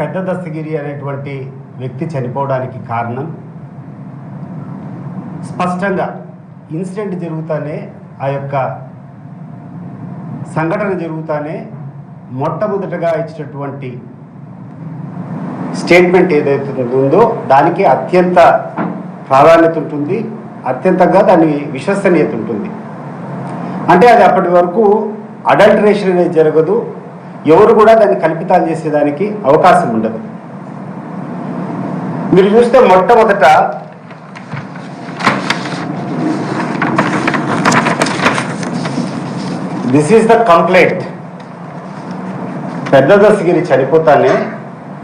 పెద్ద దస్తగిరి అనేటువంటి వ్యక్తి చనిపోవడానికి కారణం స్పష్టంగా ఇన్సిడెంట్ జరుగుతానే ఆ యొక్క సంఘటన జరుగుతానే మొట్టమొదటగా ఇచ్చినటువంటి స్టేట్మెంట్ ఏదైతే ఉందో దానికి అత్యంత ప్రాధాన్యత ఉంటుంది, అత్యంతంగా దాని విశ్వసనీయత ఉంటుంది. అంటే అది అప్పటి వరకు అడల్టరేషన్ అనేది జరగదు, ఎవరు కూడా దాన్ని కల్పితాలు చేసేదానికి అవకాశం ఉండదు. మీరు చూస్తే మొట్టమొదట దిస్ ఈజ్ ద కంప్లైంట్. పెద్ద దస్తగిరి చనిపోతానే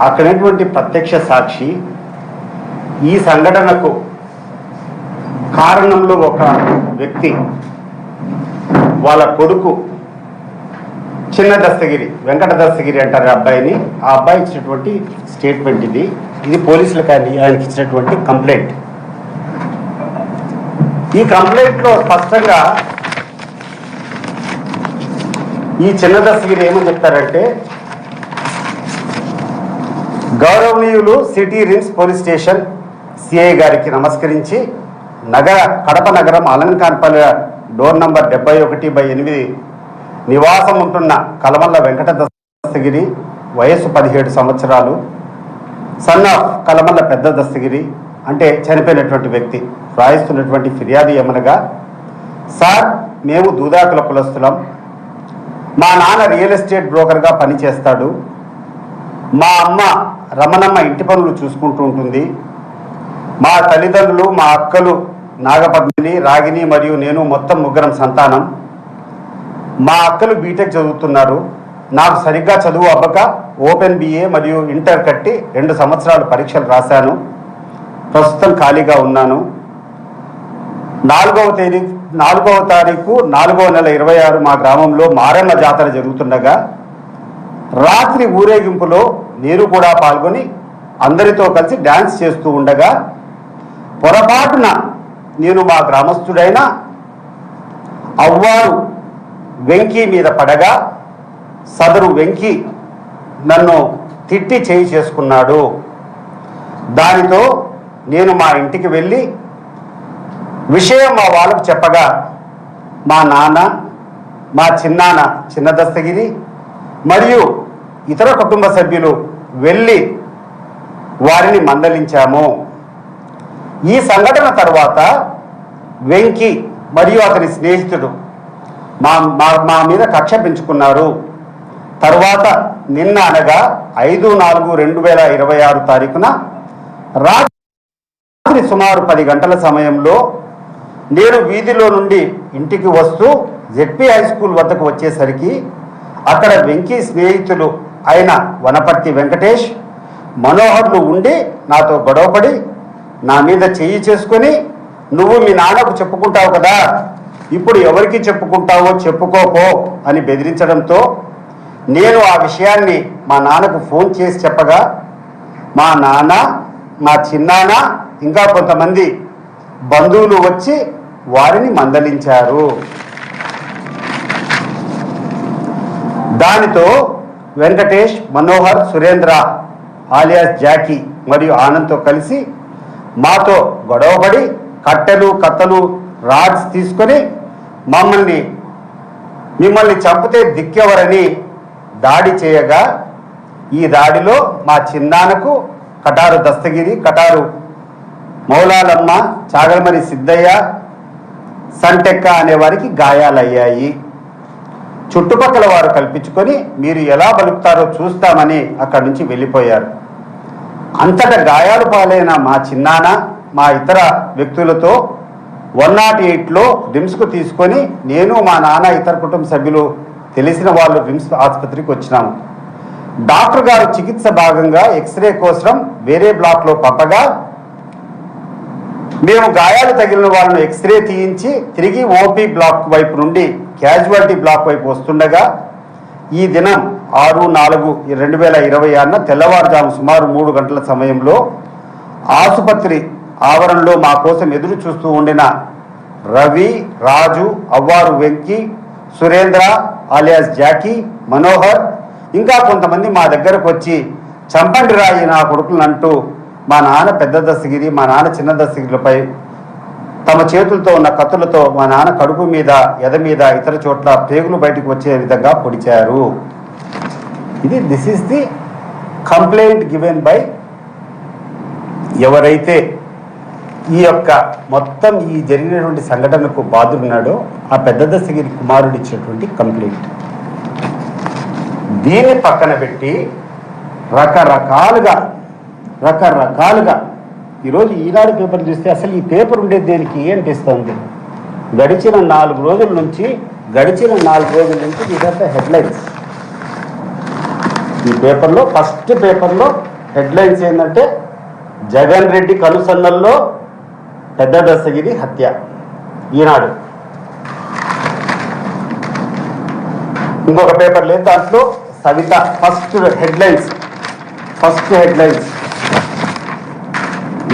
అక్కడటువంటి ప్రత్యక్ష సాక్షి ఈ సంఘటనకు కారణంలో ఒక వ్యక్తి వాళ్ళ కొడుకు చిన్న దస్తగిరి, వెంకట దస్తగిరి అంటారు అబ్బాయిని, ఆ అబ్బాయి ఇచ్చినటువంటి స్టేట్మెంట్ ఇది పోలీసులకు ఆయనకి ఇచ్చినటువంటి కంప్లైంట్. ఈ కంప్లైంట్లో స్పష్టంగా ఈ చిన్న దస్తగిరి ఏమని చెప్తారంటే, గౌరవనీయులు city RIMS police station CI గారికి నమస్కరించి కడప నగరం అలంకాన్పల్లి డోర్ నంబర్ 71/8 నివాసం ఉంటున్న కలమల్ల వెంకట దస్తగిరి, వయస్సు 17 సంవత్సరాలు, సన్ ఆఫ్ కలమల్ల పెద్ద దస్తగిరి అంటే చనిపోయినటువంటి వ్యక్తి రాయిస్తున్నటువంటి ఫిర్యాదు ఏమనగా, సార్ మేము దూదాకుల కులస్తులం, మా నాన్న రియల్ ఎస్టేట్ బ్రోకర్గా పనిచేస్తాడు, మా అమ్మ రమణమ్మ ఇంటి పనులు చూసుకుంటూ ఉంటుంది, మా తల్లిదండ్రులు మా అక్కలు నాగపద్మిని, రాగిని మరియు నేను మొత్తం 3 సంతానం. మా అక్కలు బీటెక్ చదువుతున్నారు, నాకు సరిగ్గా చదువు అవ్వక ఓపెన్ బిఏ మరియు ఇంటర్ కట్టి 2 సంవత్సరాలు పరీక్షలు రాశాను, ప్రస్తుతం ఖాళీగా ఉన్నాను. 4వ తారీఖు 4వ నెల 26 మా గ్రామంలో మారమ్మ జాతర జరుగుతుండగా రాత్రి ఊరేగింపులో నేను కూడా పాల్గొని అందరితో కలిసి డ్యాన్స్ చేస్తూ ఉండగా పొరపాటున నేను మా గ్రామస్తుడైన అవ్వారు వెంకీ మీద పడగా సదరు వెంకీ నన్ను తిట్టి చేయి చేసుకున్నాడు. దానితో నేను మా ఇంటికి వెళ్ళి విషయం మా వాళ్ళకు చెప్పగా మా నాన్న, మా చిన్నాన్న చిన్న దస్తగిరి మరియు ఇతర కుటుంబ సభ్యులు వెళ్ళి వారిని మందలించాము. ఈ సంఘటన తర్వాత వెంకీ మరియు అతని స్నేహితుడు మా మీద కక్ష పెంచుకున్నారు. తర్వాత నిన్న అనగా 5/4/2026 తారీఖున రాత్రి సుమారు 10 గంటల సమయంలో నేను వీధిలో నుండి ఇంటికి వస్తూ జెడ్పీ హై స్కూల్ వద్దకు వచ్చేసరికి అక్కడ వెంకీ స్నేహితులు అయిన వనపర్తి వెంకటేష్, మనోహర్లు ఉండి నాతో గొడవపడి నా మీద చెయ్యి చేసుకొని, నువ్వు మీ నాన్నకు చెప్పుకుంటావు కదా, ఇప్పుడు ఎవరికి చెప్పుకుంటావో చెప్పుకోపో అని బెదిరించడంతో నేను ఆ విషయాన్ని మా నాన్నకు ఫోన్ చేసి చెప్పగా మా నాన్న, మా చిన్నాన్న ఇంకా కొంతమంది బంధువులు వచ్చి వారిని మందలించారు. దానితో వెంకటేష్, మనోహర్, సురేంద్ర ఆలియాస్ జాకీ మరియు ఆనంద్తో కలిసి మాతో గొడవపడి కట్టెలు, కత్తలు, రాడ్స్ తీసుకొని మిమ్మల్ని చంపితే దిక్కెవరని దాడి చేయగా ఈ దాడిలో మా చిన్నాన్నకు కటారు దస్తగిరి, కటారు మౌలాలమ్మ, చాగల్మరి సిద్ధయ్య, సంటెక్క అనే వారికి గాయాలయ్యాయి. చుట్టుపక్కల వారు కల్పించుకొని మీరు ఎలా బలుకుతారో చూస్తామని అక్కడి నుంచి వెళ్ళిపోయారు. అంతటా గాయాలు పాలైన మా చిన్నాన్న మా ఇతర వ్యక్తులతో 108లో రిమ్స్కు తీసుకొని నేను, మా నాన్న, ఇతర కుటుంబ సభ్యులు తెలిసిన వాళ్ళు రిమ్స్ ఆసుపత్రికి వచ్చినాము. డాక్టర్ గారు చికిత్స భాగంగా ఎక్స్రే కోసం వేరే బ్లాక్లో పంపగా మేము గాయాలు తగిలిన వాళ్ళను ఎక్స్రే తీయించి తిరిగి ఓపీ బ్లాక్ వైపు నుండి క్యాజువాలిటీ బ్లాక్ వైపు వస్తుండగా ఈ దినం 6/4/2026 తెల్లవారుజాము సుమారు 3 గంటల సమయంలో ఆసుపత్రి ఆవరణలో మా కోసం ఎదురు చూస్తూ ఉండిన రవి, రాజు, అవ్వారు వెంకీ, సురేంద్ర ఆలియాస్ జాకీ, మనోహర్ ఇంకా కొంతమంది మా దగ్గరకు వచ్చి చంపండి రాయి నా కొడుకులను అంటూ మా నాన్న పెద్ద దస్తగిరి, మా నాన్న చిన్న దస్తగిరిలపై తమ చేతులతో ఉన్న కత్తులతో మా నాన్న కడుపు మీద, ఎద మీద, ఇతర చోట్ల పేగులు బయటకు వచ్చే విధంగా పొడిచారు. This is the complaint given by ఎవరైతే ఈ యొక్క మొత్తం ఈ జరిగినటువంటి సంఘటనకు బాధ్యుడున్నాడో ఆ పెద్ద దస్తగిరి కుమారుడు ఇచ్చినటువంటి కంప్లైంట్. దీన్ని పక్కన పెట్టి రకరకాలుగా ఈరోజు ఈనాడు పేపర్ చూస్తే అసలు ఈ పేపర్ ఉండేది దేనికి అనిపిస్తుంది. గడిచిన 4 రోజుల నుంచి ఇదంతా హెడ్లైన్స్. ఈ పేపర్లో ఫస్ట్ పేపర్లో హెడ్లైన్స్ ఏంటంటే జగన్ రెడ్డి కనుసన్నల్లో పెద్ద దస్తగిరి హత్య. ఈనాడు ఇంకొక పేపర్ లేదు, దాంట్లో సవిత ఫస్ట్ హెడ్లైన్స్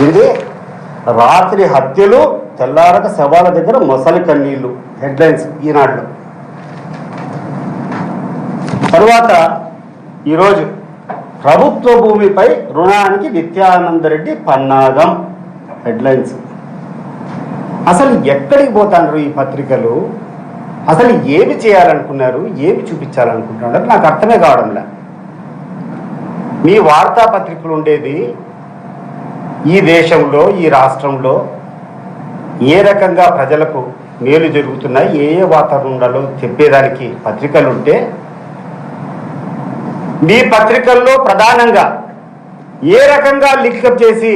ఇది రాత్రి హత్యలు, తెల్లారక శవాల దగ్గర మొసలి కన్నీళ్లు హెడ్లైన్స్ ఈనాడులో. తరువాత ఈరోజు ప్రభుత్వ భూమిపై రుణానికి నిత్యానందరెడ్డి పన్నాగం హెడ్లైన్స్. అసలు ఎక్కడికి పోతాండ్రు ఈ పత్రికలు? అసలు ఏమి చేయాలనుకున్నారు, ఏమి చూపించాలనుకుంటున్నారు నాకు అర్థమే కావడంలే. మీ వార్తాపత్రికలు ఉండేది ఈ దేశంలో, ఈ రాష్ట్రంలో ఏ రకంగా ప్రజలకు మేలు జరుగుతున్నాయి, ఏ వాతావరణంలో చెప్పేదానికి పత్రికలు ఉంటే, మీ పత్రికల్లో ప్రధానంగా ఏ రకంగా లింకప్ చేసి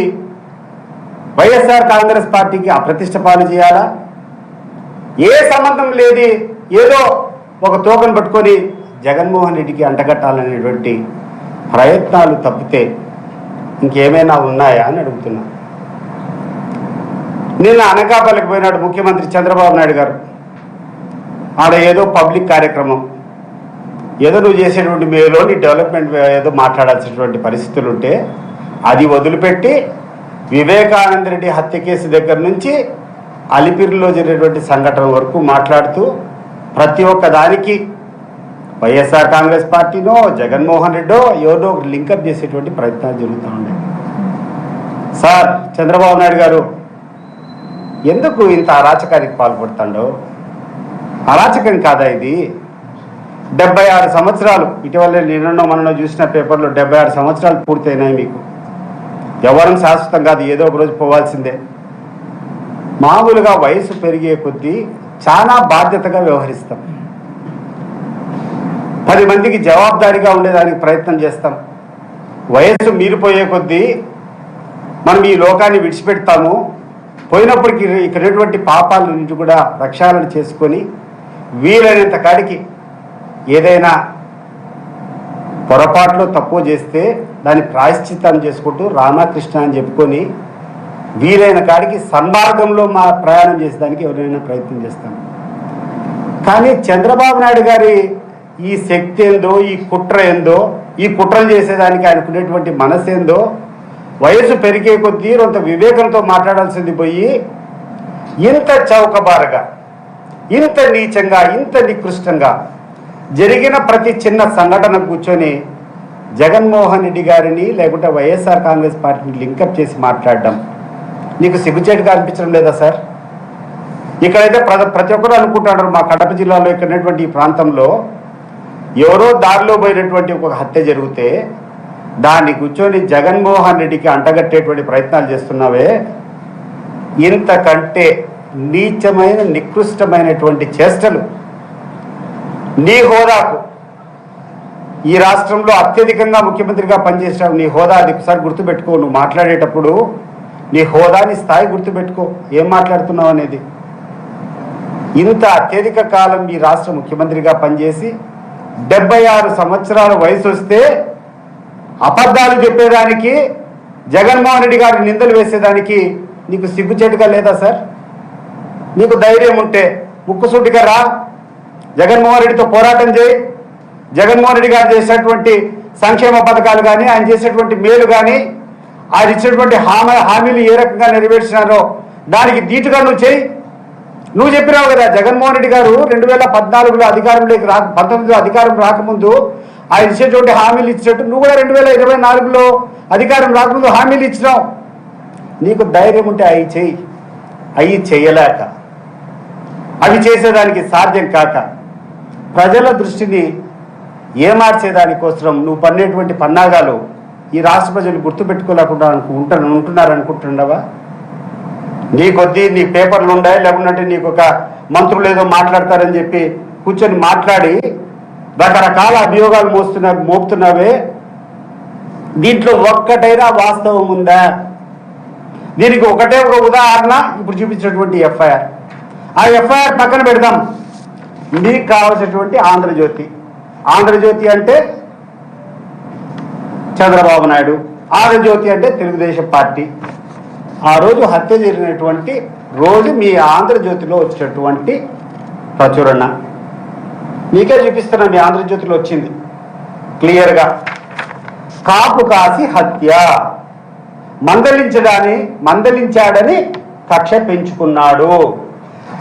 వైఎస్ఆర్ కాంగ్రెస్ పార్టీకి అప్రతిష్ట పాలు చేయాలా, ఏ సంబంధం లేదు ఏదో ఒక తోకను పట్టుకొని జగన్మోహన్ రెడ్డికి అంటగట్టాలనేటువంటి ప్రయత్నాలు తప్పితే ఇంకేమైనా ఉన్నాయా అని అడుగుతున్నా. నిన్న అనకాపల్లికి పోయినాడు ముఖ్యమంత్రి చంద్రబాబు నాయుడు గారు. ఆడ ఏదో పబ్లిక్ కార్యక్రమం, ఏదో నువ్వు చేసేటువంటి మేలో నీ డెవలప్మెంట్ ఏదో మాట్లాడాల్సినటువంటి పరిస్థితులు ఉంటే అది వదిలిపెట్టి వివేకానంద రెడ్డి హత్య కేసు దగ్గర నుంచి అలిపిరిలో జరిగినటువంటి సంఘటన వరకు మాట్లాడుతూ ప్రతి ఒక్క దానికి వైఎస్ఆర్ కాంగ్రెస్ పార్టీనో జగన్మోహన్ రెడ్డో ఎవరో లింకప్ చేసేటువంటి ప్రయత్నాలు జరుగుతూ ఉన్నాయి. సార్ చంద్రబాబు నాయుడు గారు ఎందుకు ఇంత అరాచకానికి పాల్పడుతాడో? అరాచకం కాదా ఇది? 76 సంవత్సరాలు, ఇటీవల నిన్న మనలో చూసిన పేపర్లో 76 సంవత్సరాలు పూర్తయినాయి మీకు. ఎవరం శాశ్వతం కాదు, ఏదో ఒక రోజు పోవాల్సిందే. మామూలుగా వయసు పెరిగే కొద్దీ చాలా బాధ్యతగా వ్యవహరిస్తాం, 10 మందికి జవాబుదారీగా ఉండేదానికి ప్రయత్నం చేస్తాం. వయస్సు మీరిపోయే కొద్దీ మనం ఈ లోకాన్ని విడిచిపెడతాము. పోయినప్పటికీ ఇక్కడటువంటి పాపాల నుంచి కూడా రక్షాలన చేసుకొని వీలైనంత కాడికి ఏదైనా పొరపాట్లు తక్కువ చేస్తే దాన్ని ప్రాయశ్చిత్తం చేసుకుంటూ రామకృష్ణ అని చెప్పుకొని వీలైన కాడికి సన్మార్గంలో మా ప్రయాణం చేసేదానికి ఎవరైనా ప్రయత్నం చేస్తాం. కానీ చంద్రబాబు నాయుడు గారి ఈ శక్తి ఏందో, ఈ కుట్ర ఏందో, ఈ కుట్రలు చేసేదానికి ఆయనకునేటువంటి మనసు ఏందో, వయసు పెరిగే కొద్దీ కొంత వివేకంతో మాట్లాడాల్సింది పోయి ఇంత చౌకబారుగా, ఇంత నీచంగా, ఇంత నికృష్టంగా జరిగిన ప్రతి చిన్న సంఘటన కూర్చొని జగన్మోహన్ రెడ్డి గారిని లేకుంటే వైఎస్ఆర్ కాంగ్రెస్ పార్టీని లింకప్ చేసి మాట్లాడడం నీకు సిగ్గుచేటుగా అనిపించడం లేదా సార్? ఇక్కడైతే ప్రతి ఒక్కరు అనుకుంటాడు మా కడప జిల్లాలో ఇక్కడటువంటి ఈ ప్రాంతంలో ఎవరో దారిలో పోయినటువంటి ఒక హత్య జరిగితే దాన్ని కూర్చొని జగన్మోహన్ రెడ్డికి అంటగట్టేటువంటి ప్రయత్నాలు చేస్తున్నావే, ఇంతకంటే నీచమైన నికృష్టమైనటువంటి చేష్టలు నీ హోదాకు, ఈ రాష్ట్రంలో అత్యధికంగా ముఖ్యమంత్రిగా పనిచేసావు, నీ హోదా అది ఒకసారి గుర్తుపెట్టుకో. నువ్వు మాట్లాడేటప్పుడు నీ హోదాని స్థాయి గుర్తుపెట్టుకో, ఏం మాట్లాడుతున్నావు అనేది. ఇంత అత్యధిక కాలం ఈ రాష్ట్ర ముఖ్యమంత్రిగా పనిచేసి 76 సంవత్సరాల వయసు వస్తే అబద్ధాలు చెప్పేదానికి, జగన్మోహన్ రెడ్డి గారి నిందలు వేసేదానికి నీకు సిగ్గుచేటుగా లేదా సార్? నీకు ధైర్యం ఉంటే ముక్కుసూటిగా రా, జగన్మోహన్ రెడ్డితో పోరాటం చేయి. జగన్మోహన్ రెడ్డి గారు చేసినటువంటి సంక్షేమ పథకాలు కానీ, ఆయన చేసినటువంటి మేలు కానీ, ఆయన ఇచ్చినటువంటి హామీలు ఏ రకంగా నెరవేర్చినారో దానికి ధీటుగా నువ్వు చేయి. నువ్వు చెప్పినావు కదా, జగన్మోహన్ రెడ్డి గారు 2014లో అధికారంలోకి 19లో అధికారం రాకముందు ఆయన ఇచ్చేటువంటి హామీలు ఇచ్చినట్టు నువ్వు కూడా 2024లో అధికారం రాకముందు హామీలు ఇచ్చినావు. నీకు ధైర్యం ఉంటే అవి చెయ్యి. అవి చెయ్యలేక, అవి చేసేదానికి సాధ్యం కాక, ప్రజల దృష్టిని ఏమార్చేదానికోసం నువ్వు పన్నేటువంటి పన్నాగాలు ఈ రాష్ట్ర ప్రజలు గుర్తుపెట్టుకోలేకుండా ఉంటున్నారనుకుంటున్నావా? నీ కొద్దీ నీ పేపర్లు ఉన్నాయి, లేకుంటే నీకు ఒక మంత్రులు ఏదో మాట్లాడతారని చెప్పి కూర్చొని మాట్లాడి రకరకాల అభియోగాలు మోపుతున్నావే. దీంట్లో ఒక్కటైనా వాస్తవం ఉందా? దీనికి ఒకటే ఒక ఉదాహరణ ఇప్పుడు చూపించినటువంటి ఎఫ్ఐఆర్. ఆ ఎఫ్ఐఆర్ పక్కన పెడదాం. మీకు కావాల్సినటువంటి ఆంధ్రజ్యోతి. ఆంధ్రజ్యోతి అంటే చంద్రబాబు నాయుడు, ఆంధ్రజ్యోతి అంటే తెలుగుదేశం పార్టీ. ఆ రోజు హత్య జరిగినటువంటి రోజు మీ ఆంధ్రజ్యోతిలో వచ్చినటువంటి ప్రచురణ మీకే చూపిస్తున్నా. మీ ఆంధ్రజ్యోతిలో వచ్చింది క్లియర్గా. కాపు కాసి హత్య, మందలించాడని కక్ష పెంచుకున్నాడు.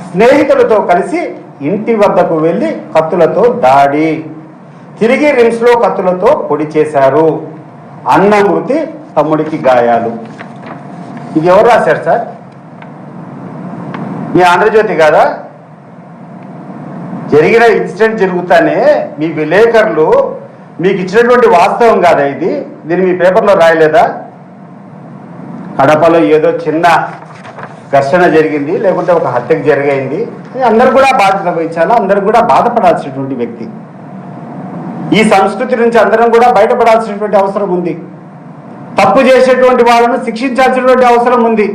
స్నేహితులతో కలిసి ఇంటి వద్దకు వెళ్ళి కత్తులతో దాడి, తిరిగి రిమ్స్లో కత్తులతో పొడి చేశారు. అన్న మృతి, తమ్ముడికి గాయాలు. ఇది ఎవరు రాశారు సార్? మీ ఆంధ్రజ్యోతి కాదా? జరిగిన ఇన్సిడెంట్ జరుగుతానే మీ విలేకరులు మీకు ఇచ్చినటువంటి వాస్తవం కాదా ఇది? దీన్ని మీ పేపర్లో రాయలేదా? కడపలో ఏదో చిన్న ఘర్షణ జరిగింది, లేకుంటే ఒక హత్యకు జరిగింది, అందరూ కూడా బాధ్యత వహించాలా, అందరూ కూడా బాధపడాల్సినటువంటి వ్యక్తి. ఈ సంస్కృతి నుంచి అందరం కూడా బయటపడాల్సినటువంటి అవసరం ఉంది. తప్పు చేసేటువంటి వాళ్ళను శిక్షించాల్సినటువంటి అవసరం ఉంది.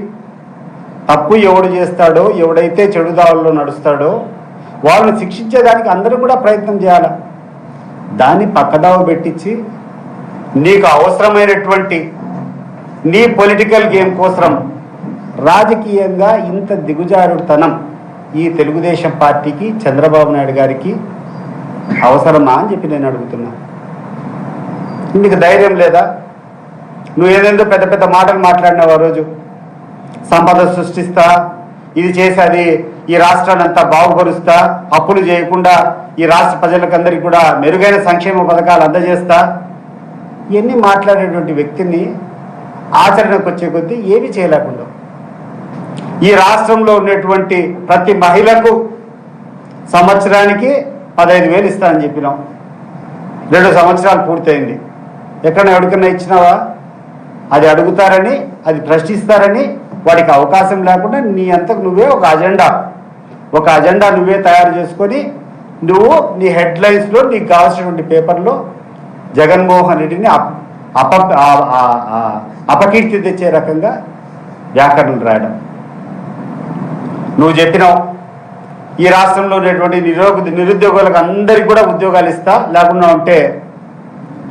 తప్పు ఎవడు చేస్తాడో, ఎవడైతే చెడుదారుల్లో నడుస్తాడో వాళ్ళని శిక్షించేదానికి అందరూ కూడా ప్రయత్నం చేయాలి. దాన్ని పక్కదావ పెట్టించి నీకు అవసరమైనటువంటి నీ పొలిటికల్ గేమ్ కోసం రాజకీయంగా ఇంత దిగుజారుడుతనం ఈ తెలుగుదేశం పార్టీకి, చంద్రబాబు నాయుడు గారికి అవసరమా అని చెప్పి నేను అడుగుతున్నా. నీకు ధైర్యం లేదా? నువ్వు ఏదేందో పెద్ద పెద్ద మాటలు మాట్లాడినావు ఆ రోజు. సంపద సృష్టిస్తా, ఇది చేసేది, ఈ రాష్ట్రాన్ని అంతా బాగుపరుస్తా, అప్పులు చేయకుండా ఈ రాష్ట్ర ప్రజలకందరికీ కూడా మెరుగైన సంక్షేమ పథకాలు అందజేస్తా, ఇవన్నీ మాట్లాడేటువంటి వ్యక్తిని ఆచరణకు వచ్చే కొద్దీ ఏమీ చేయలేకుండా ఈ రాష్ట్రంలో ఉన్నటువంటి ప్రతి మహిళకు సంవత్సరానికి 15,000 ఇస్తా అని చెప్పినాం. 2 సంవత్సరాలు పూర్తయింది. ఎవరికన్నా ఇచ్చినావా? అది అడుగుతారని, అది ప్రశ్నిస్తారని వాడికి అవకాశం లేకుండా నీ అంతకు నువ్వే ఒక అజెండా నువ్వే తయారు చేసుకొని నువ్వు నీ హెడ్లైన్స్లో నీకు కావాల్సినటువంటి పేపర్లో జగన్మోహన్ రెడ్డిని అపకీర్తి తెచ్చే రకంగా వ్యాకరణలు రాయడం. నువ్వు చెప్పినావు ఈ రాష్ట్రంలో ఉన్నటువంటి నిరుద్యోగులకు అందరికీ కూడా ఉద్యోగాలు ఇస్తా, లేకుండా ఉంటే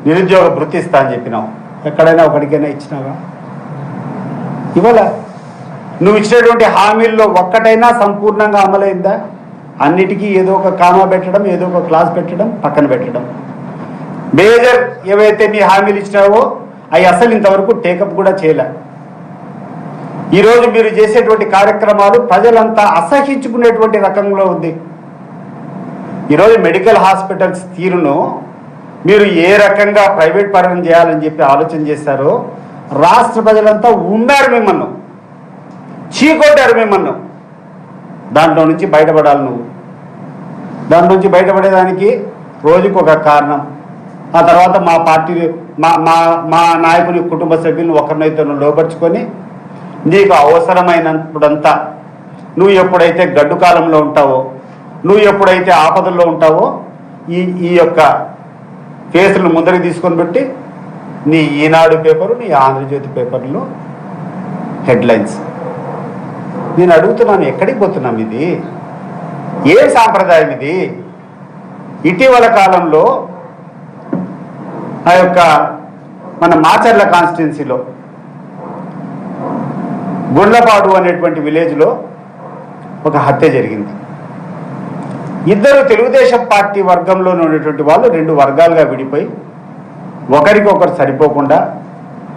నిరుద్యోగ భృతి ఇస్తా అని చెప్పినావు. ఎక్కడైనా ఒకటికైనా ఇచ్చినావా? ఇవాళ నువ్వు ఇచ్చినటువంటి హామీల్లో ఒక్కటైనా సంపూర్ణంగా అమలైందా? అన్నిటికీ ఏదో ఒక కామా పెట్టడం, ఏదో ఒక క్లాస్ పెట్టడం, పక్కన పెట్టడం. మేజర్ ఏవైతే నీ హామీలు ఇచ్చినావో అవి అసలు ఇంతవరకు టేకప్ కూడా చేయలే. ఈరోజు మీరు చేసేటువంటి కార్యక్రమాలు ప్రజలంతా అసహించుకునేటువంటి రకంలో ఉంది. ఈరోజు మెడికల్ హాస్పిటల్స్ తీరును మీరు ఏ రకంగా ప్రైవేట్ పరం చేయాలని చెప్పి ఆలోచన చేశారో రాష్ట్ర ప్రజలంతా ఉన్నారు, మిమ్మల్ని చీకొట్టారు, మిమ్మల్ని. దాంట్లో నుంచి బయటపడాలి నువ్వు. దాంట్లో నుంచి బయటపడేదానికి రోజుకు ఒక కారణం. ఆ తర్వాత మా పార్టీ మా నాయకుని కుటుంబ సభ్యులను ఒకరినైతే నువ్వు లోపరుచుకొని నీకు అవసరమైనప్పుడంతా నువ్వు ఎప్పుడైతే గడ్డు కాలంలో ఉంటావో, నువ్వు ఎప్పుడైతే ఆపదల్లో ఉంటావో ఈ యొక్క కేసులను ముందరికి తీసుకొని పెట్టి నీ ఈనాడు పేపరు, నీ ఆంధ్రజ్యోతి పేపర్లో హెడ్లైన్స్. నేను అడుగుతున్నాను, ఎక్కడికి పోతున్నాం? ఇది ఏం సాంప్రదాయం ఇది? ఇటీవల కాలంలో ఆ యొక్క మన మాచర్ల కాన్స్టిట్యున్సీలో గుండ్లపాడు అనేటువంటి విలేజ్లో ఒక హత్య జరిగింది. ఇద్దరు తెలుగుదేశం పార్టీ వర్గంలో ఉన్నటువంటి వాళ్ళు 2 వర్గాలుగా విడిపోయి ఒకరికొకరు సరిపోకుండా